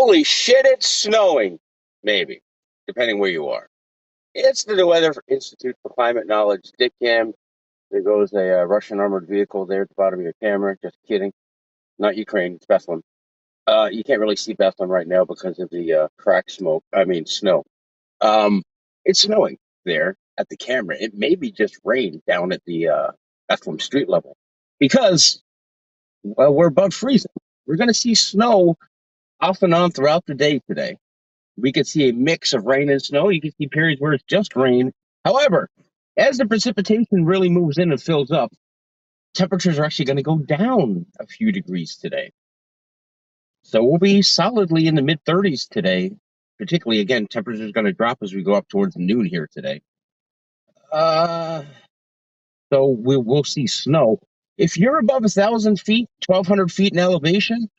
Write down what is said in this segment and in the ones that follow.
Holy shit, it's snowing. Maybe, depending where you are. It's the Weather Institute for Climate Knowledge Dictcam. There goes a Russian armored vehicle there at the bottom of your camera. Just kidding. Not Ukraine, it's Bethlehem. You can't really see Bethlehem right now because of the crack smoke. I mean, snow. Um, it's snowing there at the camera. It may be just rain down at the Bethlehem street level because, well, we're above freezing. We're going to see snow off and on throughout the day today. We could see a mix of rain and snow. You can see periods where it's just rain. However, as the precipitation really moves in and fills up, temperatures are actually going to go down a few degrees today. So we'll be solidly in the mid 30s today. Particularly, again, temperatures are going to drop as we go up towards noon here today. So we'll see snow. If you're above 1,000 feet, 1,200 feet in elevation,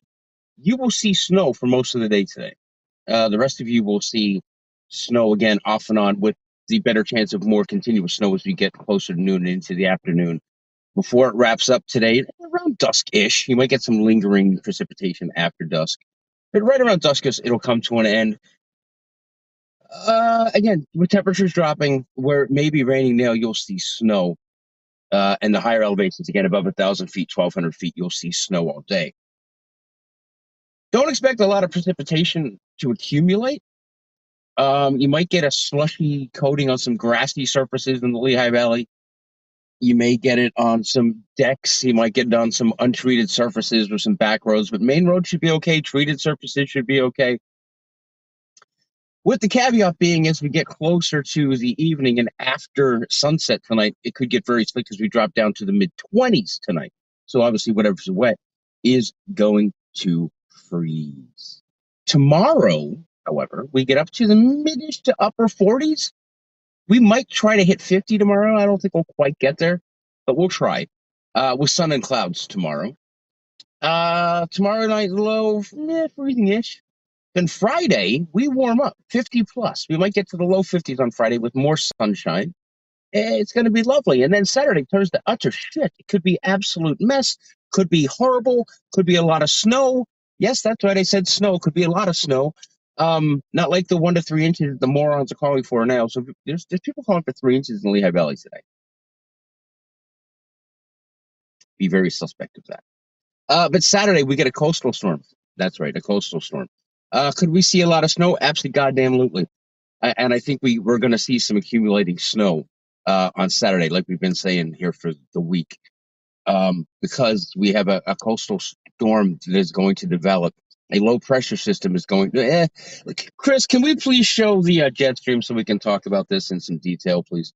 you will see snow for most of the day today. The rest of you will see snow again off and on, with the better chance of more continuous snow as we get closer to noon and into the afternoon. Before it wraps up today, around dusk-ish, you might get some lingering precipitation after dusk. But right around dusk, it'll come to an end. Again, with temperatures dropping, where it may be raining now, you'll see snow. And the higher elevations, again, above 1,000 feet, 1,200 feet, you'll see snow all day. Don't expect a lot of precipitation to accumulate. You might get a slushy coating on some grassy surfaces in the Lehigh Valley. You may get it on some decks. You might get it on some untreated surfaces or some back roads, but main roads should be okay. Treated surfaces should be okay. With the caveat being, as we get closer to the evening and after sunset tonight, it could get very slick as we drop down to the mid-20s tonight. So obviously, whatever's wet is going to freeze. Tomorrow, however, we get up to the mid-ish to upper 40s. We might try to hit 50 tomorrow. I don't think we'll quite get there, but we'll try. With sun and clouds tomorrow. Tomorrow night, low, freezing-ish. Then Friday, we warm up 50 plus. We might get to the low 50s on Friday with more sunshine. It's going to be lovely. And then Saturday turns to utter shit. It could be absolute mess. Could be horrible. Could be a lot of snow. Yes, that's right. I said snow. Could be a lot of snow. Not like the 1 to 3 inches the morons are calling for now. So there's people calling for 3 inches in the Lehigh Valley today. Be very suspect of that. But Saturday, we get a coastal storm. That's right, a coastal storm. Could we see a lot of snow? Absolutely, goddamn absolutely. And I think we're going to see some accumulating snow on Saturday, like we've been saying here for the week, because we have a coastal storm that is going to develop. A low pressure system is going to. Chris, can we please show the jet stream so we can talk about this in some detail, please?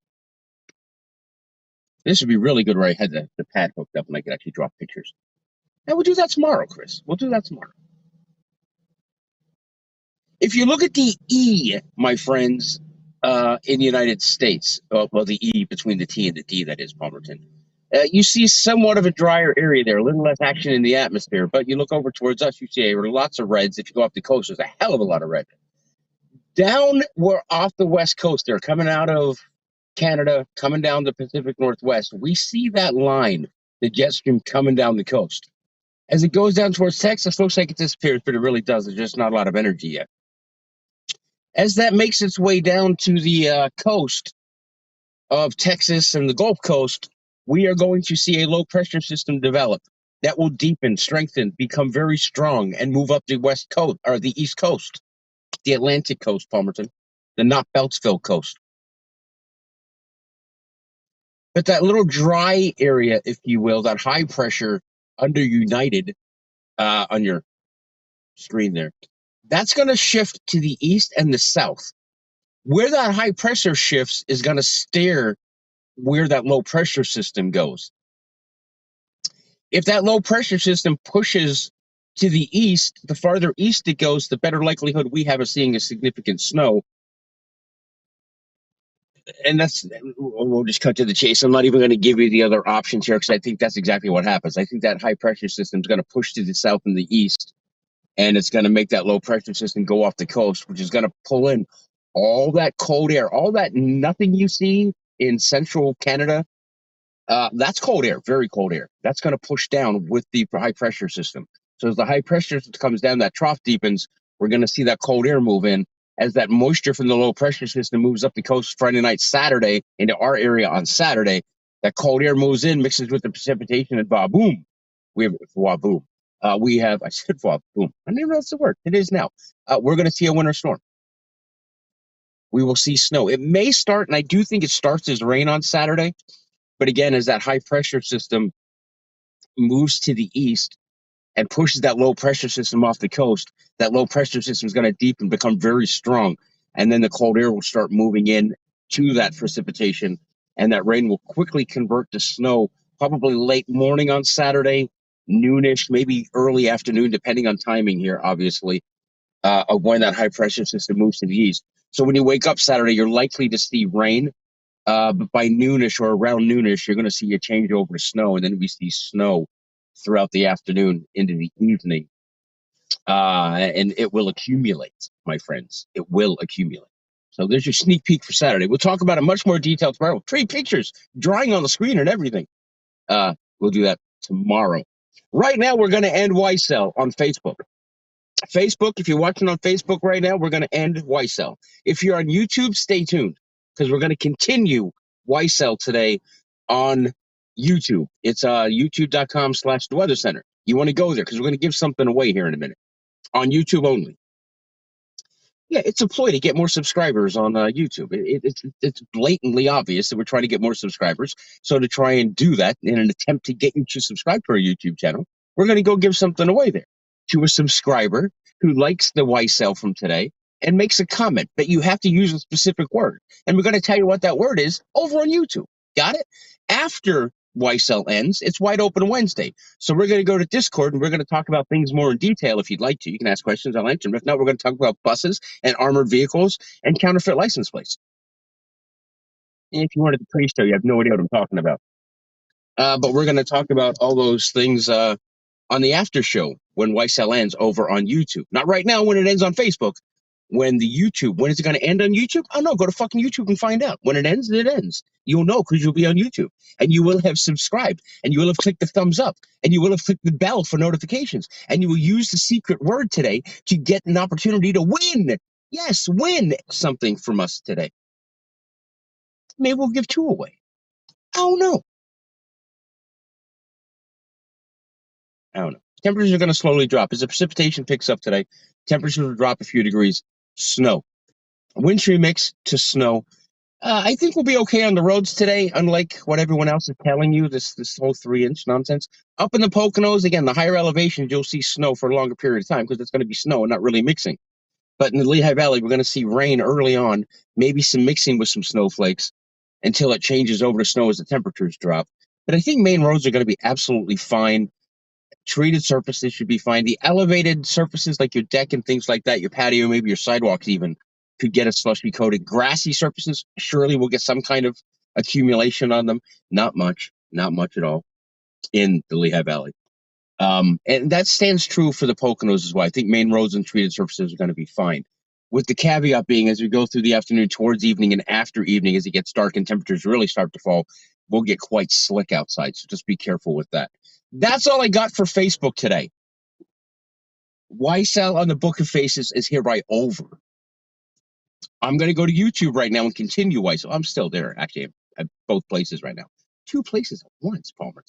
This would be really good where I had the pad hooked up and I could actually draw pictures. And we'll do that tomorrow, Chris. We'll do that tomorrow. If you look at the E, my friends, in the United States, well, the E between the T and the D, that is, Palmerton, you see somewhat of a drier area there, a little less action in the atmosphere. But you look over towards us, you see lots of reds. If you go off the coast, there's a hell of a lot of red. Down we're off the west coast there, coming out of Canada, coming down the Pacific Northwest, we see that line, the jet stream coming down the coast. As it goes down towards Texas, looks like it disappears, but it really does. There's just not a lot of energy yet. As that makes its way down to the coast of Texas and the Gulf Coast, we are going to see a low pressure system develop that will deepen, strengthen, become very strong, and move up the west coast or the east coast, the Atlantic coast, Palmerton, the not Beltsville coast. But that little dry area, if you will, that high pressure under United on your screen there, that's going to shift to the east and the south. Where that high pressure shifts is going to steer where that low pressure system goes. If that low pressure system pushes to the east, the farther east it goes, the better likelihood we have of seeing a significant snow. And we'll just cut to the chase. I'm not even going to give you the other options here because I think that's exactly what happens. I think that high pressure system is going to push to the south and the east, and it's going to make that low pressure system go off the coast, which is going to pull in all that cold air, all that nothing you see in central Canada. That's cold air, very cold air. That's going to push down with the high pressure system. So as the high pressure system comes down, that trough deepens, We're going to see that cold air move in as that moisture from the low pressure system moves up the coast Friday night, Saturday into our area on Saturday. That cold air moves in, mixes with the precipitation, and boom. We have boom. I said boom. I don't even know if that's the word. It is now. We're going to see a winter storm. We will see snow. It may start, and I do think it starts as rain on Saturday. But again, as that high pressure system moves to the east and pushes that low pressure system off the coast, that low pressure system is going to deepen, become very strong. And then the cold air will start moving in to that precipitation, and that rain will quickly convert to snow, probably late morning on Saturday, noonish, maybe early afternoon, depending on timing here, obviously, of when that high pressure system moves to the east. So when you wake up Saturday, you're likely to see rain. But by noonish or around noonish, you're going to see a change over to snow, and then we see snow throughout the afternoon into the evening. And it will accumulate, my friends. It will accumulate. So there's your sneak peek for Saturday. We'll talk about it much more detail tomorrow. Trade pictures, drawing on the screen and everything. We'll do that tomorrow. Right now, we're going to end WYCEL on Facebook. If you're watching on Facebook right now, we're going to end WYCEL. If you're on YouTube, stay tuned because we're going to continue WYCEL today on YouTube. It's youtube.com/The Weather Center. You want to go there because we're going to give something away here in a minute on YouTube only. Yeah, it's a ploy to get more subscribers on YouTube. It's blatantly obvious that we're trying to get more subscribers. So to try and do that in an attempt to get you to subscribe to our YouTube channel, we're going to go give something away there to a subscriber who likes the WYCEL from today and makes a comment that you have to use a specific word. And we're going to tell you what that word is over on YouTube. Got it? After WYCEL ends, it's Wide Open Wednesday. So we're going to go to Discord and we're going to talk about things more in detail if you'd like to. You can ask questions, I'll answer them. If not, we're going to talk about buses and armored vehicles and counterfeit license plates. And if you wanted the pre-show, you have no idea what I'm talking about. But we're going to talk about all those things on the after show when WYCEL ends over on YouTube. Not right now when it ends on Facebook. When is it going to end on YouTube? Oh no, go to fucking YouTube and find out. When it ends, it ends. You'll know because you'll be on YouTube. And you will have subscribed. And you will have clicked the thumbs up. And you will have clicked the bell for notifications. And you will use the secret word today to get an opportunity to win. Yes, win something from us today. Maybe we'll give 2 away. I don't know. Temperatures are going to slowly drop. As the precipitation picks up today, temperatures will drop a few degrees. Snow. Wind shear mix to snow. I think we'll be okay on the roads today, unlike what everyone else is telling you, this whole 3-inch nonsense. Up in the Poconos, again, the higher elevations, you'll see snow for a longer period of time because it's going to be snow and not really mixing. But in the Lehigh Valley, we're going to see rain early on, maybe some mixing with some snowflakes until it changes over to snow as the temperatures drop. But I think main roads are going to be absolutely fine. Treated surfaces should be fine. The elevated surfaces like your deck and things like that, your patio, maybe your sidewalks even, could get a slushy coated. Grassy surfaces, surely we'll get some kind of accumulation on them. Not much at all in the Lehigh Valley. And that stands true for the Poconos as well. I think main roads and treated surfaces are going to be fine. With the caveat being, as we go through the afternoon towards evening and after evening, as it gets dark and temperatures really start to fall, we'll get quite slick outside. So just be careful with that. That's all I got for Facebook today. WYCEL on the Book of Faces is hereby over. I'm going to go to YouTube right now and continue WYCEL. I'm still there, actually, at both places right now. 2 places at once, Palmer.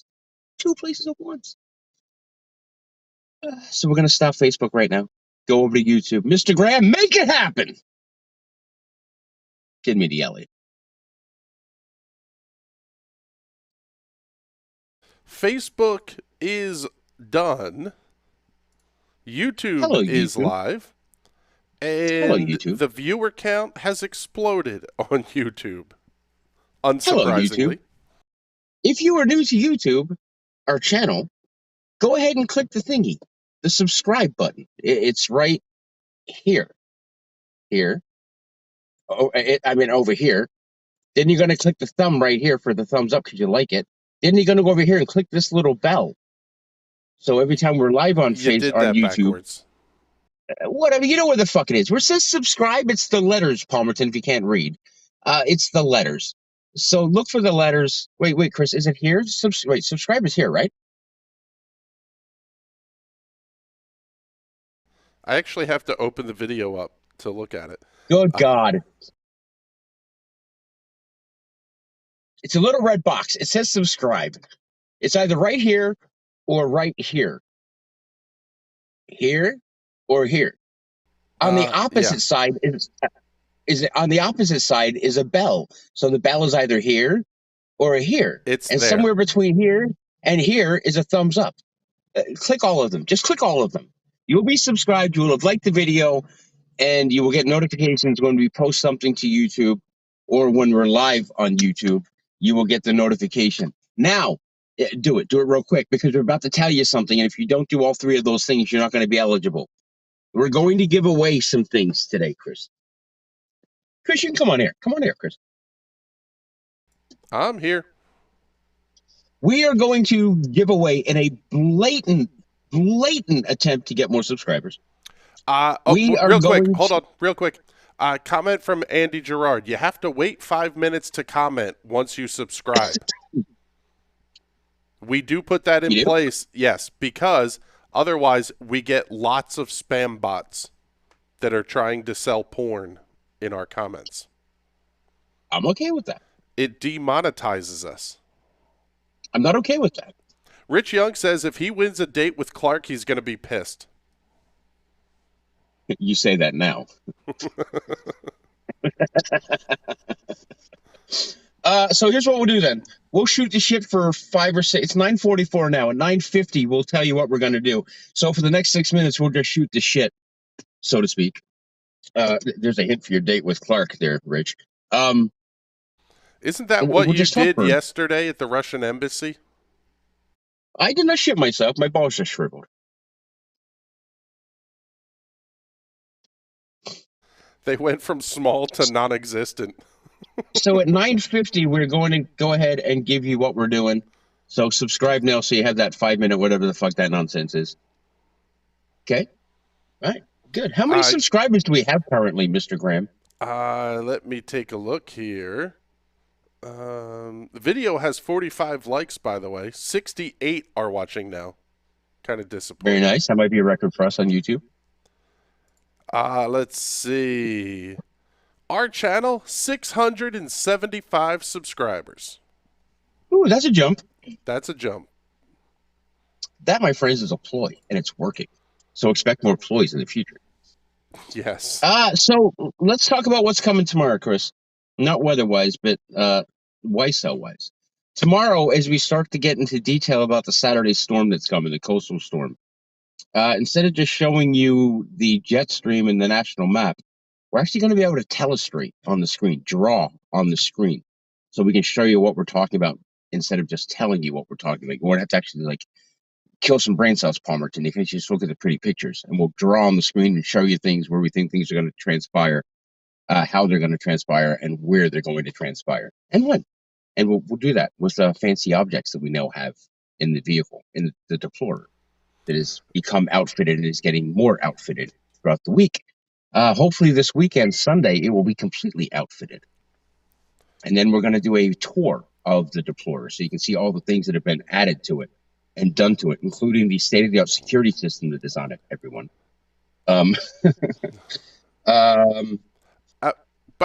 2 places at once. So we're going to stop Facebook right now. Go over to YouTube. Mr. Graham, make it happen! Give me the Elliot. Facebook is done. YouTube Hello, is YouTube. live. And Hello, YouTube. the viewer count has exploded on YouTube. Unsurprisingly. Hello, YouTube. If you are new to YouTube, our channel, go ahead and click the thingy, the subscribe button. It's right here. Here. Over here. Then you're going to click the thumb right here for the thumbs up because you like it. Then you're going to go over here and click this little bell. So every time we're live on YouTube, backwards. Whatever, you know where the fuck it is. Where it says subscribe, it's the letters, Palmerton, if you can't read. It's the letters. So look for the letters. Wait, Chris, is it here? Subscribe is here, right? I actually have to open the video up to look at it. Good God. It's a little red box. It says subscribe. It's either right here or right here. Here or here. On the Yeah, opposite side is on the opposite side is a bell. So the bell is either here or here. it's And there. somewhere between here and here is a thumbs up. Click all of them. Just click all of them. You'll be subscribed. You will have liked the video, and you will get notifications when we post something to YouTube or when we're live on YouTube. You will get the notification. Now, do it. Do it real quick because we're about to tell you something. And if you don't do all three of those things, you're not going to be eligible. We're going to give away some things today, Chris. Chris, you can come on here. Come on here, Chris. I'm here. We are going to give away in a blatant attempt to get more subscribers. We are Real quick. going Hold to, on, real quick. Comment from Andy Gerard. You have to wait 5 minutes to comment once you subscribe. We do put that in you do? place, yes, because otherwise we get lots of spam bots that are trying to sell porn in our comments. I'm okay with that. It demonetizes us. I'm not okay with that. Rich Young says if he wins a date with Clark, he's going to be pissed. You say that now. So here's what we'll do then. We'll shoot the shit for 5 or 6. It's 9:44 now. At 9:50, we'll tell you what we're going to do. So for the next 6 minutes, we'll just shoot the shit, so to speak. There's a hint for your date with Clark there, Rich. Isn't that what we'll you just talk did for. yesterday at the Russian embassy? I did not shit myself. My balls just shriveled. They went from small to non-existent. So at 9:50, we're going to go ahead and give you what we're doing. So subscribe now so you have that 5 minute, whatever the fuck that nonsense is. Okay? All right. Good. How many subscribers do we have currently, Mr. Graham? Let me take a look here. The video has 45 likes, by the way. 68 are watching now. Kind of disappointing. Very nice. That might be a record for us on YouTube. Let's see. Our channel, 675 subscribers. Ooh, that's a jump. That's a jump. That, my friends, is a ploy, and it's working. So expect more ploys in the future. Yes. So let's talk about what's coming tomorrow, Chris. Not weather-wise, but WYCEL-wise. Tomorrow, as we start to get into detail about the Saturday storm that's coming, the coastal storm, instead of just showing you the jet stream and the national map, we're actually going to be able to telestrate on the screen, draw on the screen, so we can show you what we're talking about instead of just telling you what we're talking about. You won't have to actually kill some brain cells, Palmerton. You can just look at the pretty pictures, and we'll draw on the screen and show you things where we think things are going to transpire, how they're going to transpire, and where they're going to transpire, and when. And we'll do that with fancy objects that we now have in the vehicle, in the deplorer, that has become outfitted and is getting more outfitted throughout the week. Hopefully this weekend, Sunday, it will be completely outfitted. And then we're going to do a tour of the deplorer so you can see all the things that have been added to it and done to it, including the state-of-the-art security system that is on it, everyone. By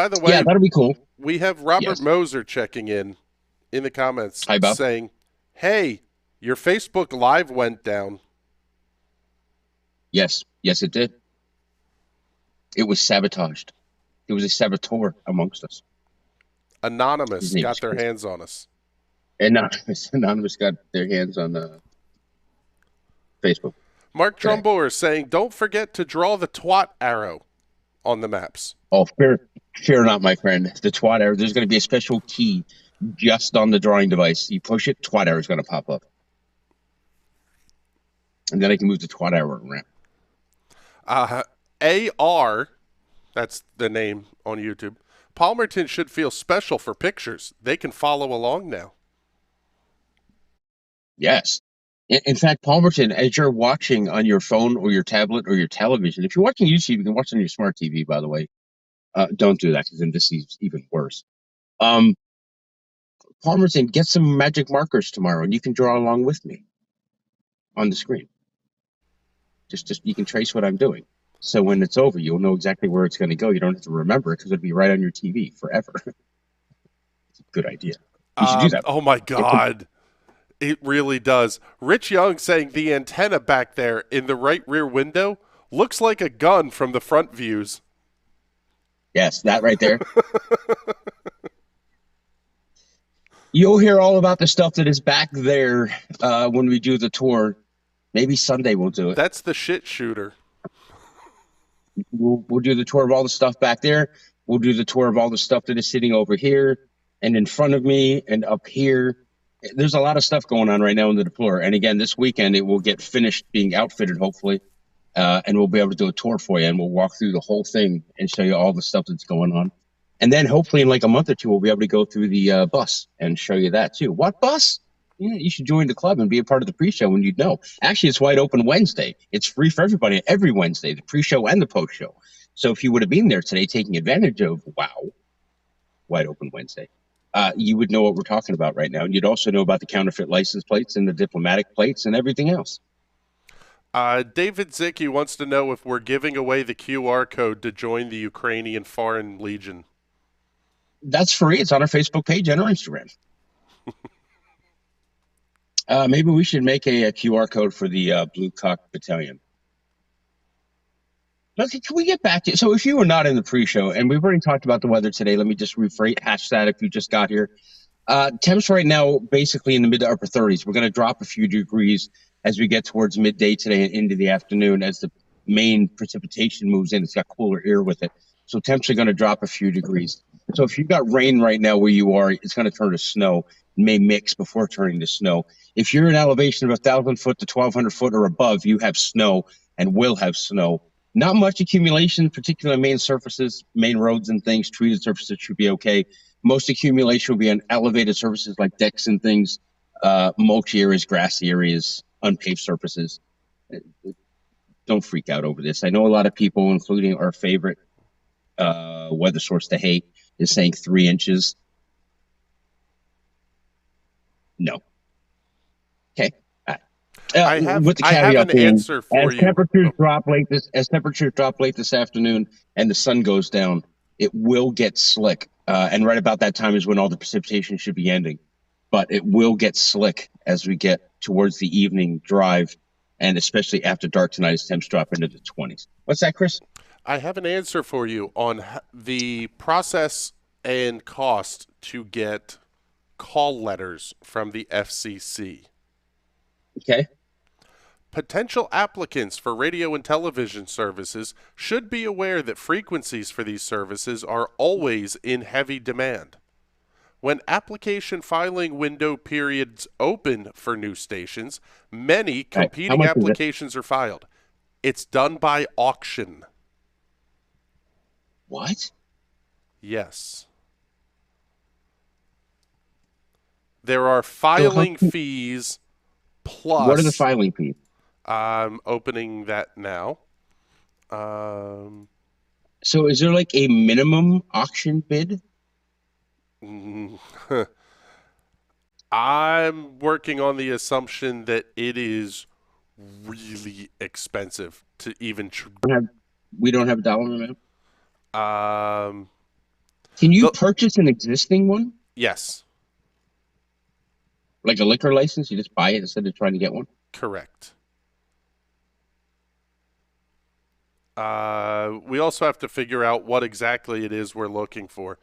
the way, yeah, that'll be cool. We have Robert Moser checking in the comments saying, hey, your Facebook Live went down. Yes, it did. It was sabotaged. It was a saboteur amongst us. Anonymous got their hands on us. Anonymous got their hands on Facebook. Mark Trumbo is saying, don't forget to draw the twat arrow on the maps. Oh, fear not, my friend. The twat arrow, there's going to be a special key just on the drawing device. You push it, twat arrow is going to pop up. And then I can move the twat arrow around. AR, that's the name on YouTube. Palmerton should feel special for pictures. They can follow along now. Yes. In fact, Palmerton, as you're watching on your phone or your tablet or your television, if you're watching YouTube, you can watch on your smart TV, by the way. Don't do that because then this is even worse. Palmerton, get some magic markers tomorrow and you can draw along with me on the screen. Just you can trace what I'm doing. So when it's over, you'll know exactly where it's going to go. You don't have to remember it because it'll be right on your TV forever. It's a good idea. You should do that. Oh my God. It really does. Rich Young saying the antenna back there in the right rear window looks like a gun from the front views. Yes, that right there. You'll hear all about the stuff that is back there when we do the tour. Maybe Sunday we'll do it. That's the shit shooter. We'll do the tour of all the stuff back there. We'll do the tour of all the stuff that is sitting over here and in front of me and up here. There's a lot of stuff going on right now in the Deplorer. And again, this weekend it will get finished being outfitted, hopefully. And we'll be able to do a tour for you, and we'll walk through the whole thing and show you all the stuff that's going on. And then hopefully in like a month or two, we'll be able to go through the bus and show you that too. What bus? Yeah, you should join the club and be a part of the pre-show when you'd know. Actually, it's wide open Wednesday. It's free for everybody every Wednesday, the pre-show and the post-show. So if you would have been there today taking advantage of, wide open Wednesday, you would know what we're talking about right now. And you'd also know about the counterfeit license plates and the diplomatic plates and everything else. David Zicki wants to know if we're giving away the QR code to join the Ukrainian Foreign Legion. That's free. It's on our Facebook page and our Instagram. Maybe we should make a QR code for the Blue Cock Battalion. But can we get back to so if you were not in the pre-show, and we've already talked about the weather today, let me just hash that if you just got here. Temps right now basically in the mid to upper 30s. We're going to drop a few degrees as we get towards midday today and into the afternoon as the main precipitation moves in. It's got cooler air with it. So temps are going to drop a few degrees. So if you've got rain right now where you are, it's going to turn to snow. It may mix before turning to snow. If you're an elevation of 1,000 foot to 1,200 foot or above, you have snow and will have snow. Not much accumulation, particularly on main surfaces, main roads and things. Treated surfaces should be okay. Most accumulation will be on elevated surfaces like decks and things, mulch areas, grassy areas, unpaved surfaces. Don't freak out over this. I know a lot of people, including our favorite weather source to hate, is saying 3 inches. No. Okay. I have an being, answer for as you. Temperatures drop late this afternoon and the sun goes down, it will get slick. And right about that time is when all the precipitation should be ending. But it will get slick as we get towards the evening drive, and especially after dark tonight as temps drop into the 20s. What's that, Chris? I have an answer for you on the process and cost to get call letters from the FCC. Okay. Potential applicants for radio and television services should be aware that frequencies for these services are always in heavy demand. When application filing window periods open for new stations, many competing applications are filed. It's done by auction. What? Yes. There are filing fees plus... What are the filing fees? I'm opening that now. So is there like a minimum auction bid? I'm working on the assumption that it is really expensive to even... We don't have a dollar amount? Can you purchase an existing one? Yes. Like a liquor license? You just buy it instead of trying to get one? Correct. We also have to figure out what exactly it is we're looking for.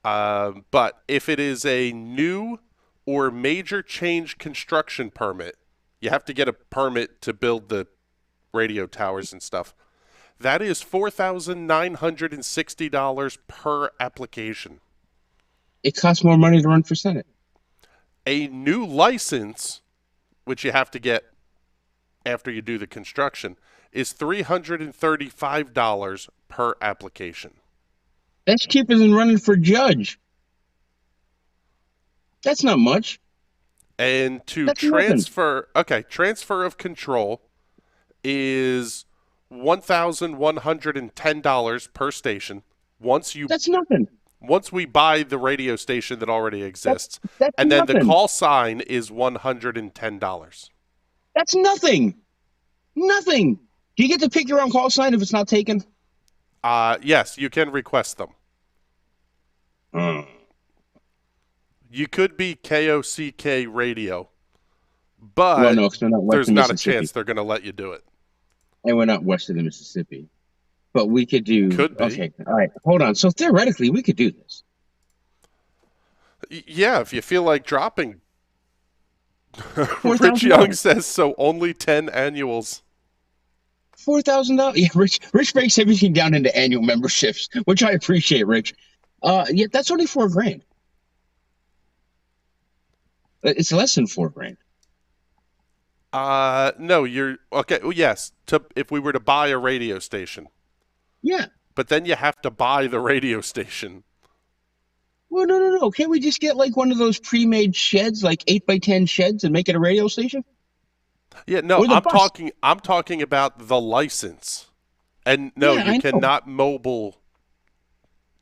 But if it is a new or major change construction permit, you have to get a permit to build the radio towers and stuff. That is $4,960 per application. It costs more money to run for Senate. A new license, which you have to get after you do the construction, is $335 per application. That's cheaper than running for judge. That's not much. And to That's transfer, nothing. Okay, transfer of control is $1,110 per station. That's nothing. Once we buy the radio station that already exists, that's and then nothing. the call sign is $110. That's nothing. Nothing. Do you get to pick your own call sign if it's not taken? Yes, you can request them. Mm. You could be KOCK radio, Well, but no, because we're not west there's of not a Mississippi, chance they're going to let you do it. and we're not west of the Mississippi. But we could do. Could be. Okay, all right. Hold on. So theoretically, we could do this. Yeah, if you feel like dropping. Rich Young $4,000. says so. Only 10 annuals. $4,000. Yeah, Rich breaks everything down into annual memberships, which I appreciate, Rich. Yeah, that's only $4,000. It's less than $4,000. No, you're okay. Well, yes, if we were to buy a radio station, Yeah. but then you have to buy the radio station. Well, no. Can't we just get like one of those pre-made sheds, like 8x10 sheds, and make it a radio station? Yeah, no, Or the bus? I'm talking about the license. And no, Yeah, you I know. cannot mobile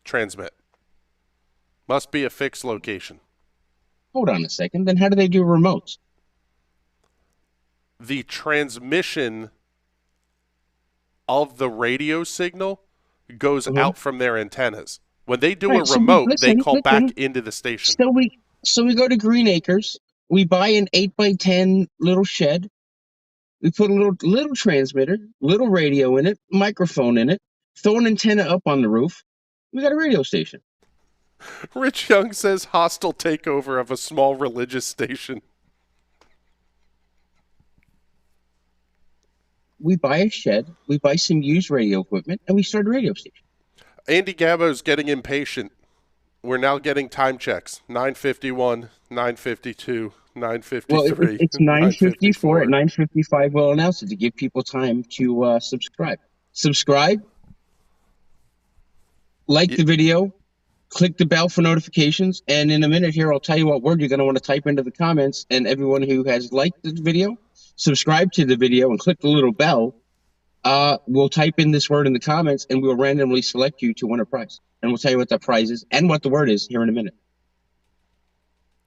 transmit. Must be a fixed location. Hold on a second. Then how do they do remotes? The transmission of the radio signal goes Mhm. out from their antennas. When they do All a right. So we remote, they call back listen. into the station. So we go to Green Acres. We buy an 8x10 little shed. We put a little transmitter, little radio in it, microphone in it, throw an antenna up on the roof. We got a radio station. Rich Young says hostile takeover of a small religious station. We buy a shed, we buy some used radio equipment, and we start a radio station. Andy Gabo's getting impatient. We're now getting time checks. 9:51, 9:52, Well, 9:53, it's 9:54. At 9:54. 9:55, we'll announce it to give people time to subscribe. Subscribe, like the video, click the bell for notifications, and in a minute here, I'll tell you what word you're going to want to type into the comments. And everyone who has liked the video, subscribe to the video, and click the little bell, will type in this word in the comments, and we'll randomly select you to win a prize. And we'll tell you what that prize is and what the word is here in a minute.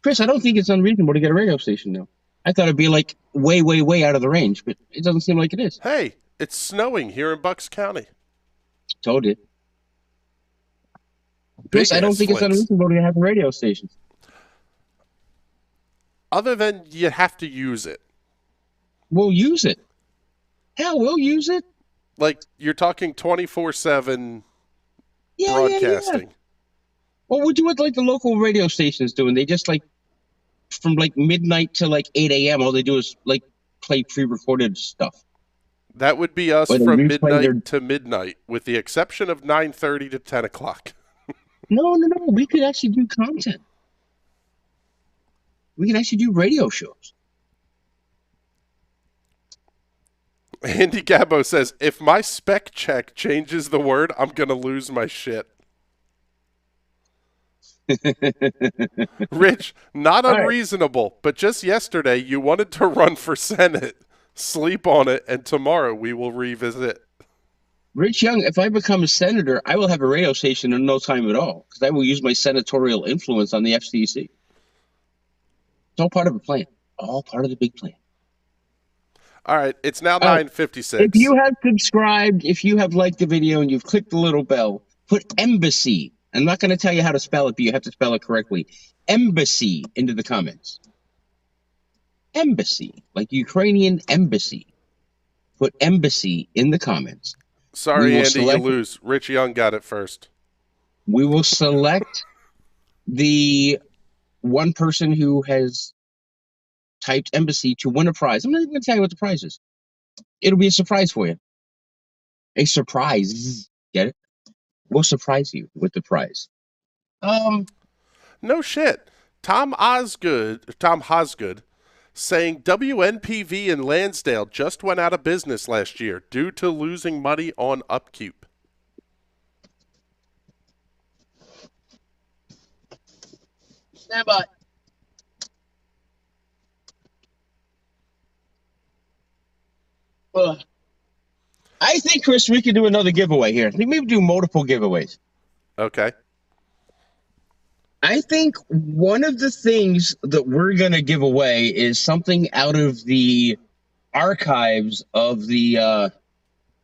Chris, I don't think it's unreasonable to get a radio station now. I thought it'd be like way, way, way out of the range, but it doesn't seem like it is. Hey, it's snowing here in Bucks County. Told you. Big Chris, I don't think it's unreasonable to have a radio station. Other than you have to use it. We'll use it. Hell, we'll use it. Like, you're talking 24/7 Yeah. broadcasting. Well, we'll do what like the local radio stations do, and they just like from like midnight to like 8 a.m. All they do is like play pre-recorded stuff. That would be us Or they from replay midnight to midnight, with the exception of 9:30 to 10 o'clock. No. We could actually do content. We can actually do radio shows. Andy Gabo says, if my spec check changes the word, I'm going to lose my shit. Rich, not All right. unreasonable, but just yesterday you wanted to run for Senate. Sleep on it, and tomorrow we will revisit. Rich Young, if I become a senator, I will have a radio station in no time at all because I will use my senatorial influence on the FCC. It's all part of a plan. All part of the big plan. All right, it's now All right. 9:56. If you have subscribed, if you have liked the video and you've clicked the little bell, put embassy. I'm not going to tell you how to spell it, but you have to spell it correctly. Embassy into the comments. Embassy, like Ukrainian embassy. Put embassy in the comments. Sorry, Andy, you lose. Rich Young got it first. We will select the one person who has typed embassy to win a prize. I'm not even going to tell you what the prize is. It'll be a surprise for you. A surprise. Get it? We'll surprise you with the prize. No shit. Tom Osgood saying WNPV in Lansdale just went out of business last year due to losing money on upkeep. Stand by. I think, Chris, we could do another giveaway here. I think maybe do multiple giveaways. Okay. I think one of the things that we're going to give away is something out of the archives of the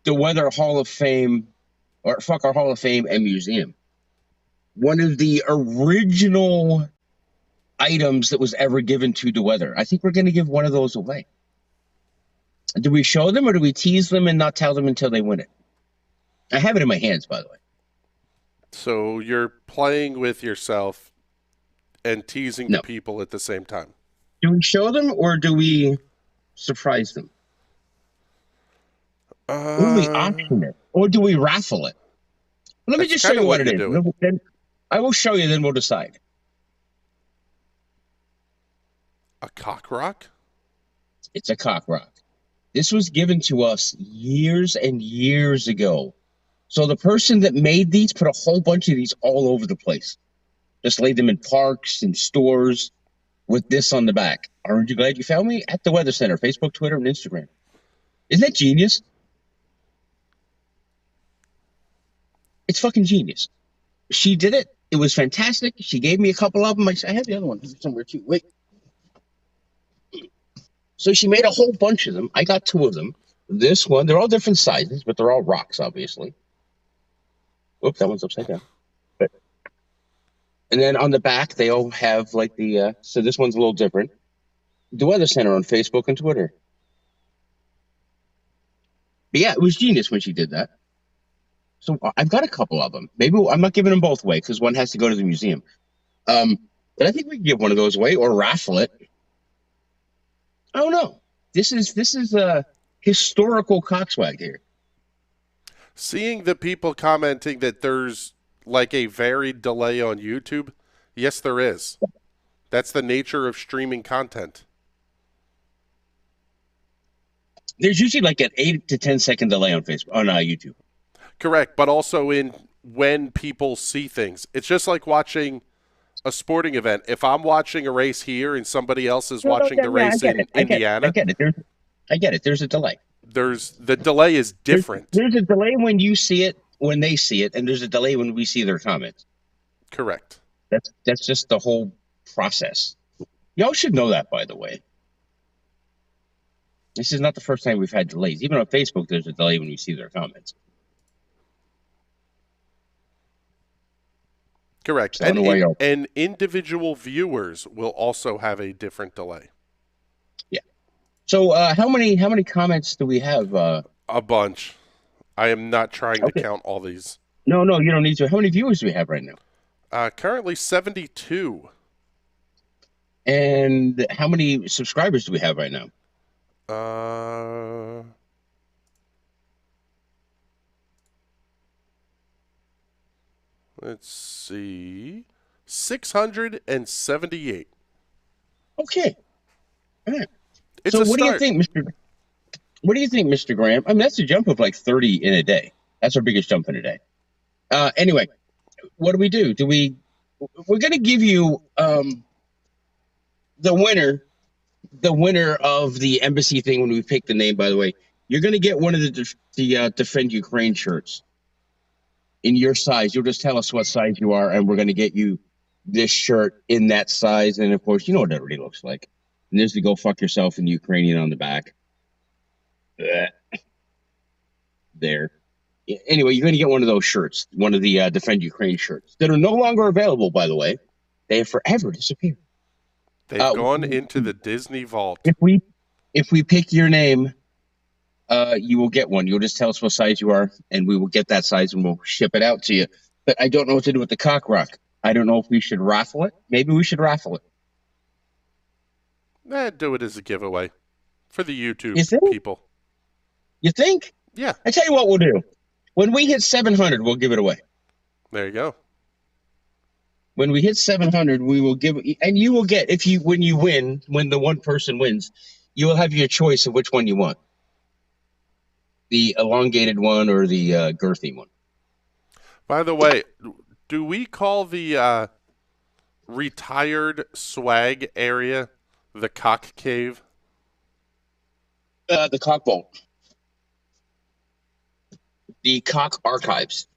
the Weather Hall of Fame, or fuck our Hall of Fame and Museum. One of the original items that was ever given to the weather. I think we're going to give one of those away. Do we show them or do we tease them and not tell them until they win it? I have it in my hands, by the way. So you're playing with yourself and teasing No. the people at the same time. Do we show them or do we surprise them? Or do we auction it? Or do we raffle it? Let me That's just show kinda you what what it you're is. doing. Then I will show you, then we'll decide. A cock rock? It's a cock rock. This was given to us years and years ago. So the person that made these put a whole bunch of these all over the place. Just laid them in parks and stores with this on the back. Aren't you glad you found me? At the Weather Center, Facebook, Twitter, and Instagram. Isn't that genius? It's fucking genius. She did it. It was fantastic. She gave me a couple of them. I have the other one somewhere too. Wait. So she made a whole bunch of them. I got two of them. This one, they're all different sizes, but they're all rocks, obviously. Oops, that one's upside down. But, and then on the back, they all have like the, so this one's a little different. The Weather Center on Facebook and Twitter. But yeah, it was genius when she did that. So I've got a couple of them. Maybe I'm not giving them both away because one has to go to the museum. But I think we can give one of those away or raffle it. I don't know. This is a historical cockswag here. Seeing the people commenting that there's like a varied delay on YouTube, yes, there is. That's the nature of streaming content. There's usually like an 8 to 10 second delay on Facebook on YouTube. Correct, but also in when people see things. It's just like watching a sporting event. If I'm watching a race here and somebody else is watching the race in Indiana, I get it. There's a delay. The delay is different. There's a delay when you see it, when they see it, and there's a delay when we see their comments. Correct. That's just the whole process. Y'all should know that, by the way. This is not the first time we've had delays. Even on Facebook, there's a delay when we see their comments. Correct. So and individual viewers will also have a different delay. Yeah. So how many comments do we have? A bunch. I am not trying to count all these. No, you don't need to. How many viewers do we have right now? Currently 72. And how many subscribers do we have right now? Let's see. 678. Okay. All right. It's so a what start. do you think, Mr. What do you think, Mr. Graham? I mean, that's a jump of like 30 in a day. That's our biggest jump in a day. Anyway, what do? We're going to give you the winner of the embassy thing when we pick the name, by the way. You're going to get one of the Defend Ukraine shirts in your size. You'll just tell us what size you are, and we're going to get you this shirt in that size. And, of course, you know what everybody looks like. And there's the Go Fuck Yourself in Ukrainian on the back. There. Anyway, you're going to get one of those shirts, one of the Defend Ukraine shirts that are no longer available, by the way. They have forever disappeared. They've gone into the Disney vault. If we pick your name, you will get one. You'll just tell us what size you are, and we will get that size, and we'll ship it out to you. But I don't know what to do with the cock rock. I don't know if we should raffle it. Maybe we should raffle it. Do it as a giveaway for the YouTube people. You think? Yeah. I tell you what we'll do. When we hit 700, we'll give it away. There you go. When we hit 700, we will give, and you will get, when the one person wins, you will have your choice of which one you want. The elongated one or the girthy one. By the way, do we call the retired swag area the cock cave? The cock vault. The cock archives.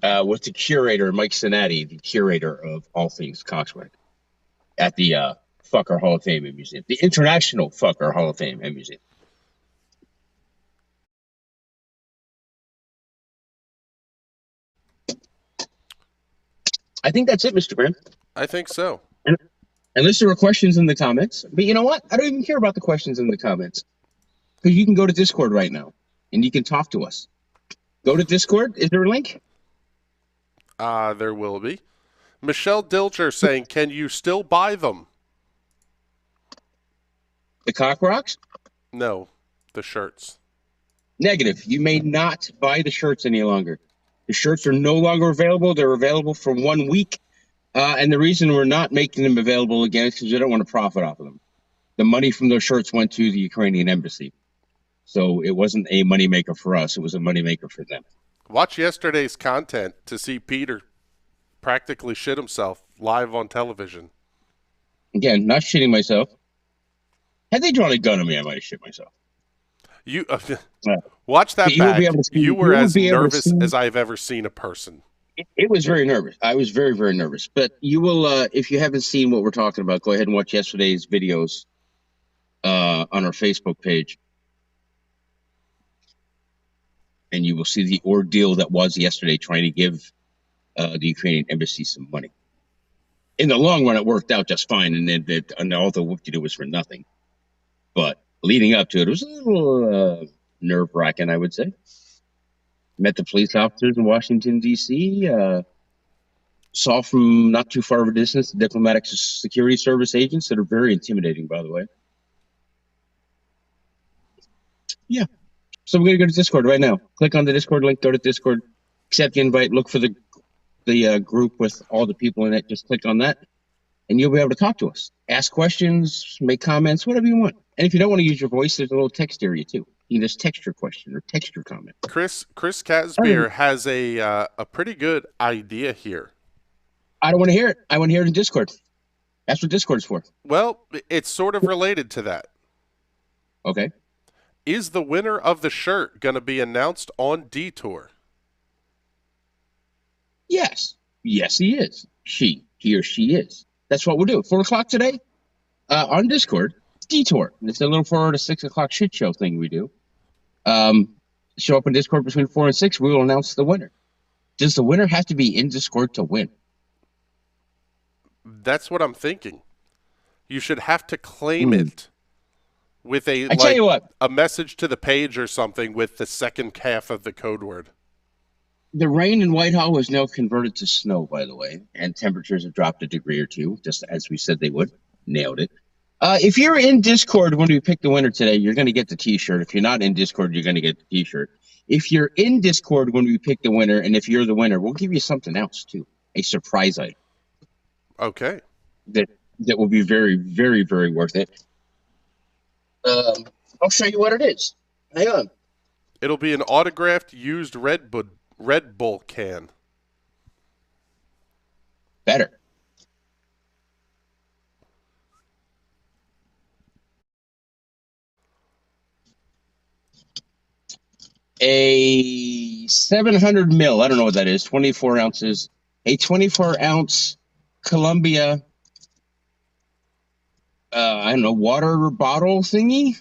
With the curator, Mike Sinatti, the curator of all things cockswag at the Fucker Hall of Fame and Museum, the International Fucker Hall of Fame and Museum. I think that's it, Mr. Graham. I think so. And unless there were questions in the comments, but you know what? I don't even care about the questions in the comments because you can go to Discord right now and you can talk to us. Go to Discord. Is there a link? There will be. Michelle Dilger saying, can you still buy them? The cock rocks? No, the shirts. Negative. You may not buy the shirts any longer. The shirts are no longer available. They're available for 1 week. And the reason we're not making them available again is because we don't want to profit off of them. The money from those shirts went to the Ukrainian Embassy. So it wasn't a moneymaker for us. It was a moneymaker for them. Watch yesterday's content to see Peter practically shit himself live on television. Again, not shitting myself. Had they drawn a gun on me, I might have shit myself. You watch that you will back. be able to see, You were as be able to nervous see- as I've ever seen a person. It was very nervous. I was very, very nervous. But you will, if you haven't seen what we're talking about, go ahead and watch yesterday's videos on our Facebook page. And you will see the ordeal that was yesterday trying to give the Ukrainian embassy some money. In the long run, it worked out just fine. And all the work to do was for nothing. But leading up to it, it was a little nerve-wracking, I would say. Met the police officers in Washington, D.C., saw from not too far of a distance the diplomatic security service agents that are very intimidating, by the way. Yeah. So we're going to go to Discord right now. Click on the Discord link, go to Discord, accept the invite, look for the group with all the people in it. Just click on that, and you'll be able to talk to us. Ask questions, make comments, whatever you want. And if you don't want to use your voice, there's a little text area, too. You can just text your question or text your comment. Chris Casbier has a pretty good idea here. I don't want to hear it. I want to hear it in Discord. That's what Discord's for. Well, it's sort of related to that. Okay. Is the winner of the shirt going to be announced on Detour? Yes. Yes, he is. He or she is. That's what we'll do. 4 o'clock today on Discord. Detour. It's a little 4 to 6 o'clock shit show thing we do. Show up in Discord between 4 and 6. We will announce the winner. Does the winner have to be in Discord to win? That's what I'm thinking. You should have to claim it with tell you what, a message to the page or something with the second half of the code word. The rain in Whitehall was now converted to snow, by the way, and temperatures have dropped a degree or two, just as we said they would. Nailed it. If you're in Discord when we pick the winner today, you're going to get the T-shirt. If you're not in Discord, you're going to get the T-shirt. If you're in Discord when we pick the winner, and if you're the winner, we'll give you something else, too. A surprise item. Okay. That will be very, very, very worth it. I'll show you what it is. Hang on. It'll be an autographed used Red Bull can. Better. A 700 mil, I don't know what that is, 24 ounces. A 24-ounce Columbia, I don't know, water bottle thingy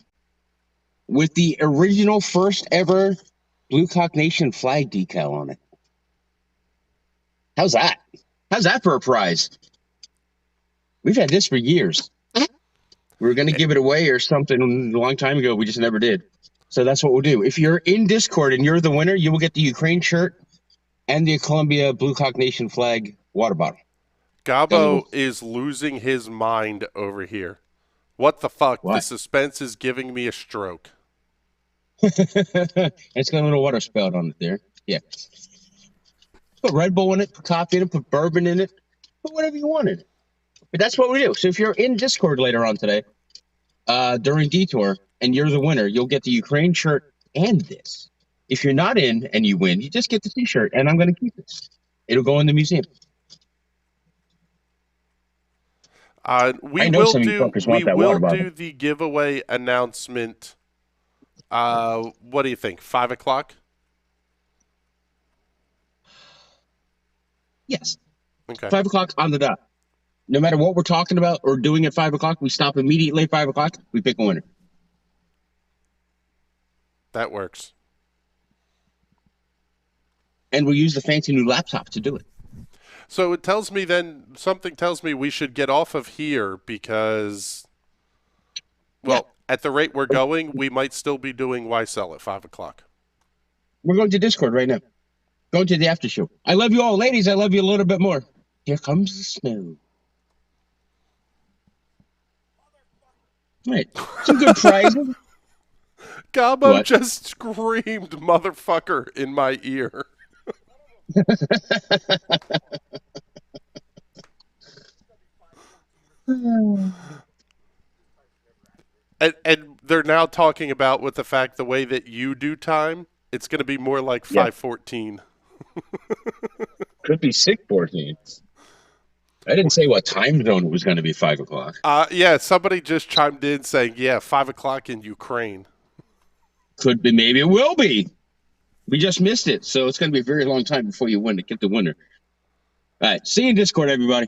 with the original first ever Blue Cock Nation flag decal on it. How's that? How's that for a prize? We've had this for years. We were going to give it away or something a long time ago. We just never did. So that's what we'll do. If you're in Discord and you're the winner, you will get the Ukraine shirt and the Columbia Blue Cock Nation flag water bottle. Gabo is losing his mind over here. What the fuck? What? The suspense is giving me a stroke. It's got a little water spout on it there. Yeah. Put Red Bull in it, put coffee in it, put bourbon in it, put whatever you want in it. But that's what we do. So if you're in Discord later on today, during Detour, and you're the winner, you'll get the Ukraine shirt and this. If you're not in and you win, you just get the T-shirt, and I'm going to keep it. It'll go in the museum. We will do the giveaway announcement. What do you think? 5 o'clock? Yes. Okay. 5 o'clock on the dot. No matter what we're talking about or doing at 5 o'clock, we stop immediately at 5 o'clock. We pick a winner. That works. And we'll use the fancy new laptop to do it. So it tells me then, something tells me we should get off of here because, Yeah, well, at the rate we're going, we might still be doing WYCEL at 5 o'clock. we're going to Discord right now. Going to the after show. I love you all. Ladies, I love you a little bit more. Here comes the snow. All right. Some good prizes. Gabo What? just screamed motherfucker in my ear. And they're now talking about with the fact the way that you do time, it's going to be more like Yeah. 5:14. Could be 6:14. I didn't say what time zone it was going to be 5 o'clock. Yeah, somebody just chimed in saying, yeah, 5 o'clock in Ukraine. Could be, maybe it will be. We just missed it. So it's going to be a very long time before you win to get the winner. All right. See you in Discord, everybody.